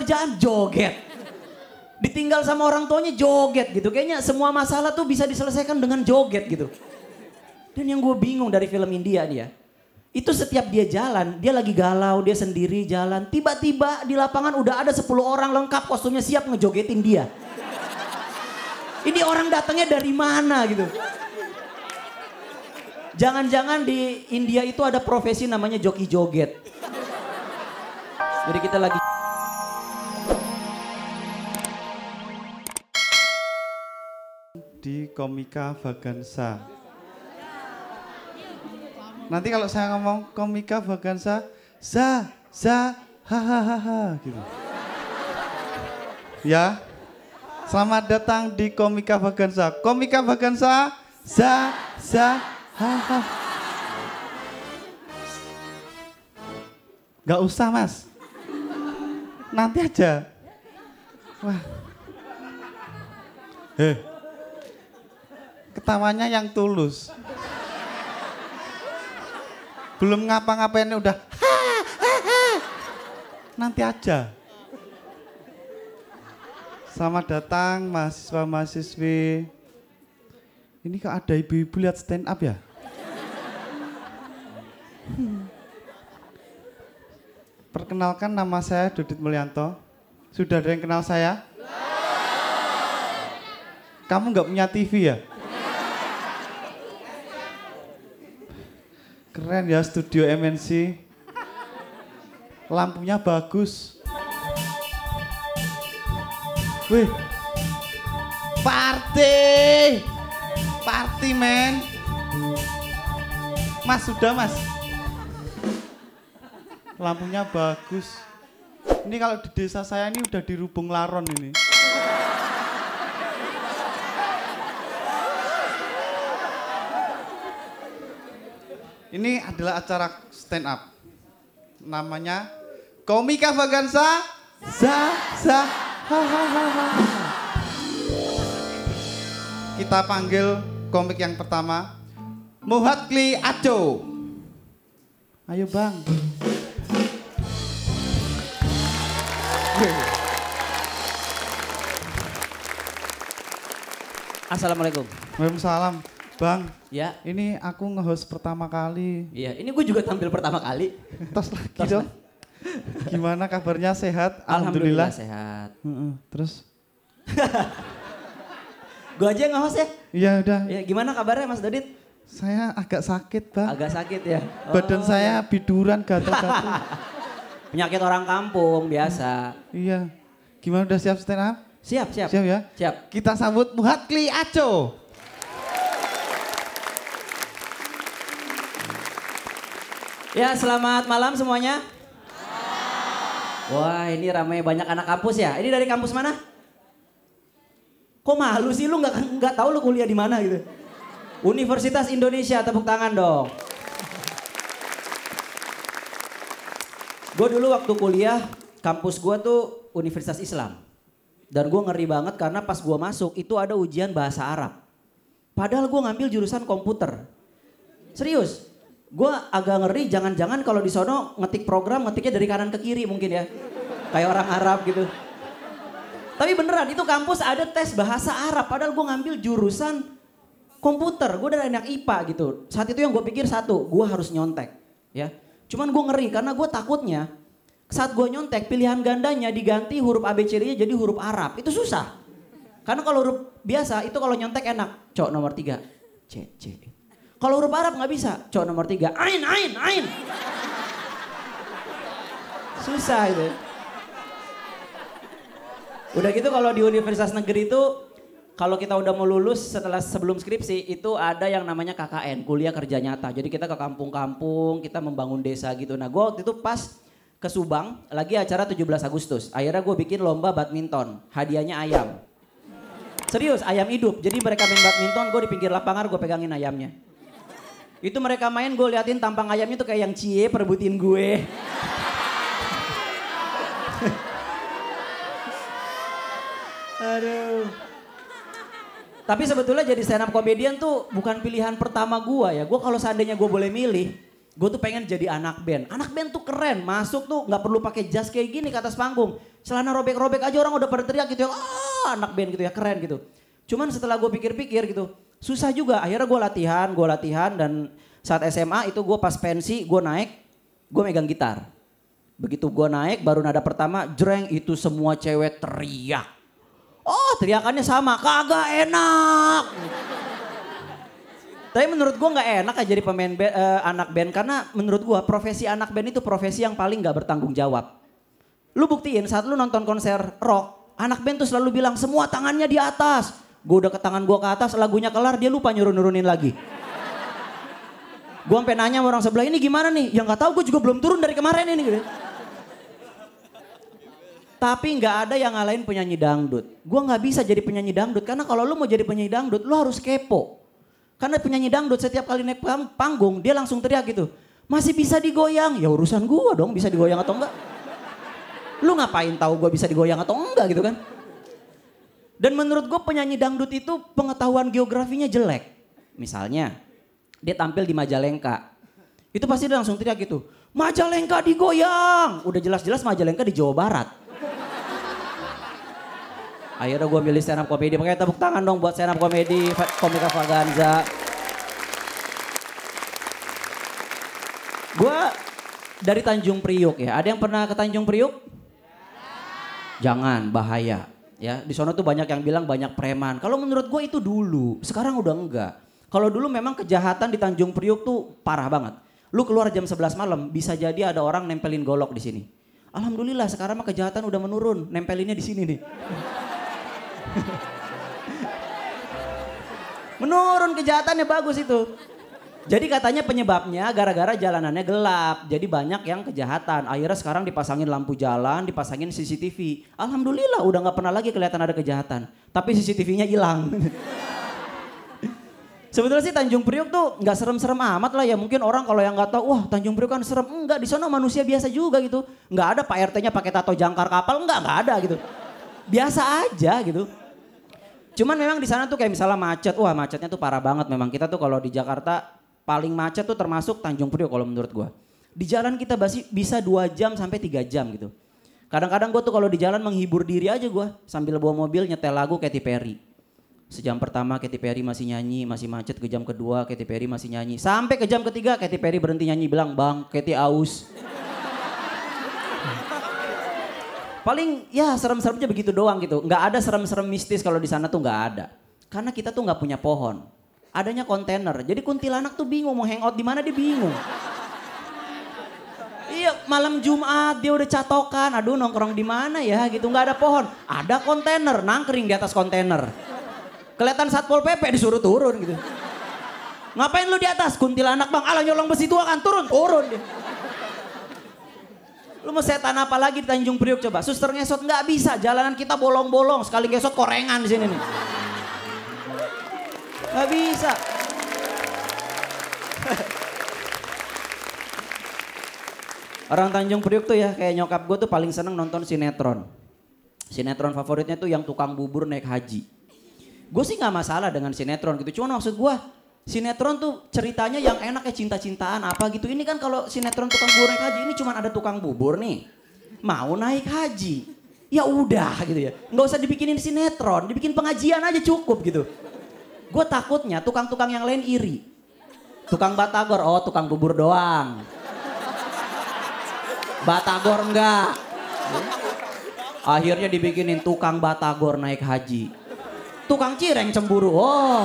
kerjaan joget. Ditinggal sama orang tuanya joget gitu. Kayaknya semua masalah tuh bisa diselesaikan dengan joget gitu. Dan yang gue bingung dari film India nih ya. Itu setiap dia jalan, dia lagi galau, dia sendiri jalan. Tiba-tiba di lapangan udah ada 10 orang lengkap kostumnya siap ngejogetin dia. Ini orang datangnya dari mana gitu. Jangan-jangan di India itu ada profesi namanya joki joget. Jadi kita lagi... Di Komika Vagansa. Nanti kalau saya ngomong Komika Vagansa, hahaha gitu. Ya, selamat datang di Komika Vagansa. Komika Vagansa, hahaha. Gak usah mas, nanti aja. Wah, ketawanya yang tulus. Belum ngapa-ngapain udah nanti aja. Selamat datang mahasiswa-mahasiswi. Ini kok ada ibu-ibu lihat stand up ya? Perkenalkan, nama saya Dudit Mulyanto. Sudah ada yang kenal saya? Kamu nggak punya TV ya? Keren ya studio MNC. Lampunya bagus. Wih. Party. Party men. Mas sudah mas. Lampunya bagus. Ini kalau di desa saya ini udah dirubung laron ini. Ini adalah acara stand up. Namanya Komika Vagansa. Kita panggil komik yang pertama, Muhatli Aco. Ayo bang. Assalamualaikum. Waalaikumsalam. Bang, ya. Ini aku nge-host pertama kali. Iya, ini gue juga tampil pertama kali. Tos lagi dong. Gimana kabarnya, sehat? Alhamdulillah sehat. Terus? Gue aja nge-host ya? Iya udah. Ya, gimana kabarnya Mas Dodit? Saya agak sakit bang. Agak sakit ya? Badan saya biduran, gatal-gatal. Penyakit orang kampung biasa. Iya. Gimana, udah siap stand up? Siap. Siap ya? Siap. Kita sambut Muhatli Aco. Ya, selamat malam semuanya. Wah, ini ramai banyak anak kampus ya. Ini dari kampus mana? Kok malu sih lu nggak tahu lu kuliah di mana gitu? Universitas Indonesia, tepuk tangan dong. Gue dulu waktu kuliah, kampus gue tuh Universitas Islam. Dan gue ngeri banget karena pas gue masuk itu ada ujian bahasa Arab. Padahal gue ngambil jurusan komputer. Serius. Gue agak ngeri, jangan-jangan kalau di sono ngetik program, ngetiknya dari kanan ke kiri mungkin ya. Kayak orang Arab gitu. Tapi beneran, itu kampus ada tes bahasa Arab. Padahal gue ngambil jurusan komputer. Gue dari anak IPA gitu. Saat itu yang gue pikir satu, gue harus nyontek. Ya. Cuman gue ngeri karena gue takutnya saat gue nyontek pilihan gandanya diganti huruf ABCD-nya jadi huruf Arab. Itu susah. Karena kalau huruf biasa itu kalau nyontek enak. Cok nomor 3, C. Kalau huruf Arab nggak bisa. Cok nomor 3, Ain. Susah itu. Udah gitu kalau di universitas negeri itu, kalau kita udah mau lulus sebelum skripsi, itu ada yang namanya KKN, kuliah kerja nyata. Jadi kita ke kampung-kampung, kita membangun desa gitu. Nah gue waktu itu pas ke Subang, lagi acara 17 Agustus. Akhirnya gue bikin lomba badminton, hadiahnya ayam. Serius, ayam hidup. Jadi mereka main badminton, gue di pinggir lapangan, gue pegangin ayamnya. Itu mereka main, gue liatin tampang ayamnya tuh kayak yang cie perebutin gue. Aduh. Tapi sebetulnya jadi stand up comedian tuh bukan pilihan pertama gue ya. Gue kalau seandainya gue boleh milih, Gue tuh pengen jadi anak band. Anak band tuh keren, masuk tuh nggak perlu pakai jas kayak gini ke atas panggung. Celana robek-robek aja orang udah pada teriak gitu ya, anak band gitu ya, keren gitu. Cuman setelah gue pikir-pikir gitu, susah juga. Akhirnya gue latihan dan saat SMA itu gue pas pensi, gue naik, gue megang gitar. Begitu gue naik baru nada pertama, jreng, itu semua cewek teriak. Oh teriakannya sama, kagak enak. Tapi menurut gue gak enak aja jadi pemain anak band. Karena menurut gue profesi anak band itu profesi yang paling gak bertanggung jawab. Lu buktiin saat lu nonton konser rock, anak band tuh selalu bilang semua tangannya di atas. Gue udah ke tangan gue ke atas, lagunya kelar dia lupa nurunin lagi. Gue sampai nanya sama orang sebelah, ini gimana nih? Ya gak tahu, gue juga belum turun dari kemarin ini. Gitu. Tapi gak ada yang ngalahin penyanyi dangdut. Gue gak bisa jadi penyanyi dangdut, karena kalau lu mau jadi penyanyi dangdut, lu harus kepo. Karena penyanyi dangdut setiap kali naik panggung, dia langsung teriak gitu. Masih bisa digoyang, ya urusan gue dong bisa digoyang atau enggak. Lu ngapain tahu gue bisa digoyang atau enggak gitu kan. Dan menurut gue penyanyi dangdut itu pengetahuan geografinya jelek. Misalnya, dia tampil di Majalengka. Itu pasti dia langsung teriak gitu. Majalengka digoyang. Udah jelas-jelas Majalengka di Jawa Barat. Akhirnya gue milih stand up komedi. Pakai tepuk tangan dong buat stand up komedi Komika Vaganza. Gue dari Tanjung Priuk ya. Ada yang pernah ke Tanjung Priuk? Jangan, bahaya. Ya, di sana tuh banyak yang bilang banyak preman. Kalau menurut gue itu dulu, sekarang udah enggak. Kalau dulu memang kejahatan di Tanjung Priuk tuh parah banget. Lu keluar jam 11 malam bisa jadi ada orang nempelin golok di sini. Alhamdulillah sekarang mah kejahatan udah menurun, nempelinnya di sini nih. Menurun kejahatannya, bagus itu. Jadi katanya penyebabnya gara-gara jalanannya gelap. Jadi banyak yang kejahatan. Akhirnya sekarang dipasangin lampu jalan, dipasangin CCTV. Alhamdulillah udah gak pernah lagi kelihatan ada kejahatan. Tapi CCTV-nya hilang. Sebetulnya sih Tanjung Priuk tuh gak serem-serem amat lah ya. Mungkin orang kalau yang gak tahu, wah Tanjung Priuk kan serem. Enggak, di sana manusia biasa juga gitu. Gak ada Pak RT-nya pakai tato jangkar kapal, enggak ada gitu. Biasa aja gitu. Cuman memang di sana tuh kayak misalnya macet, wah macetnya tuh parah banget memang. Kita tuh kalau di Jakarta paling macet tuh termasuk Tanjung Priok kalau menurut gua. Di jalan kita bisa 2 jam sampai 3 jam gitu. Kadang-kadang gua tuh kalau di jalan menghibur diri aja gua sambil bawa mobil nyetel lagu Katy Perry. Sejam pertama Katy Perry masih nyanyi, masih macet. Ke jam kedua Katy Perry masih nyanyi. Sampai ke jam ketiga Katy Perry berhenti nyanyi, bilang, "Bang, Katy aus." Paling ya serem-seremnya begitu doang gitu. Nggak ada serem-serem mistis kalau di sana tuh nggak ada. Karena kita tuh nggak punya pohon. Adanya kontainer. Jadi kuntilanak tuh bingung mau hangout di mana, dia bingung. Iya, malam Jumat dia udah catokan. Aduh nongkrong di mana ya gitu, nggak ada pohon. Ada kontainer, nangkring di atas kontainer. Kelihatan Satpol PP disuruh turun gitu. Ngapain lu di atas? Kuntilanak bang, alah nyolong besi tua kan, turun dia. Lu mau setan apa lagi di Tanjung Priok coba? Suster ngesot nggak bisa, jalanan kita bolong-bolong, sekali ngesot korengan di sini nih. Nggak bisa. Orang Tanjung Priok tuh ya kayak nyokap gue tuh paling seneng nonton sinetron. Sinetron favoritnya tuh yang tukang bubur naik haji. Gue sih nggak masalah dengan sinetron gitu, cuma maksud gue sinetron tuh ceritanya yang enak ya cinta-cintaan apa gitu. Ini kan kalau sinetron tukang bubur naik haji ini cuma ada tukang bubur nih. Mau naik haji. Ya udah gitu ya. Nggak usah dibikinin sinetron, dibikin pengajian aja cukup gitu. Gue takutnya tukang-tukang yang lain iri. Tukang batagor, oh tukang bubur doang. Batagor enggak. Akhirnya dibikinin tukang batagor naik haji. Tukang cireng cemburu, oh.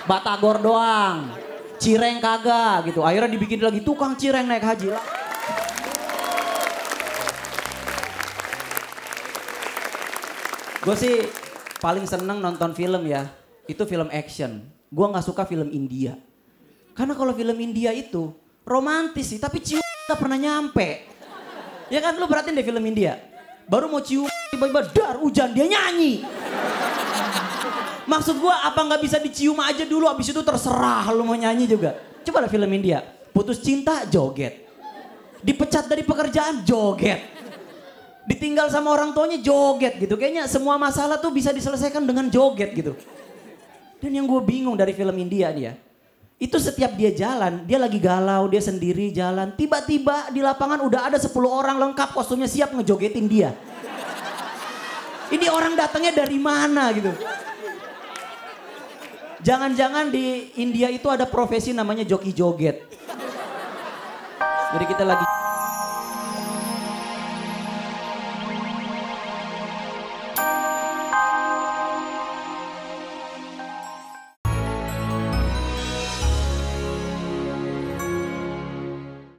Batagor doang, cireng kagak gitu. Akhirnya dibikin lagi tukang cireng naik haji lah. Gue sih paling seneng nonton film ya, itu film action. Gue nggak suka film India. Karena kalau film India itu romantis sih, tapi cium gak pernah nyampe. Ya kan lu perhatiin deh film India. Baru mau cium tiba-tiba dar hujan dia nyanyi. Maksud gua apa nggak bisa dicium aja dulu, abis itu terserah lu mau nyanyi juga. Coba lah film India, putus cinta joget, dipecat dari pekerjaan joget, ditinggal sama orang tuanya joget gitu. Kayaknya semua masalah tuh bisa diselesaikan dengan joget gitu. Dan yang gue bingung dari film India nih ya, Itu setiap dia jalan, dia lagi galau, dia sendiri jalan. Tiba-tiba di lapangan udah ada 10 orang lengkap kostumnya siap ngejogetin dia. Ini orang datangnya dari mana gitu. Jangan-jangan di India itu ada profesi namanya joki joget. Jadi kita lagi...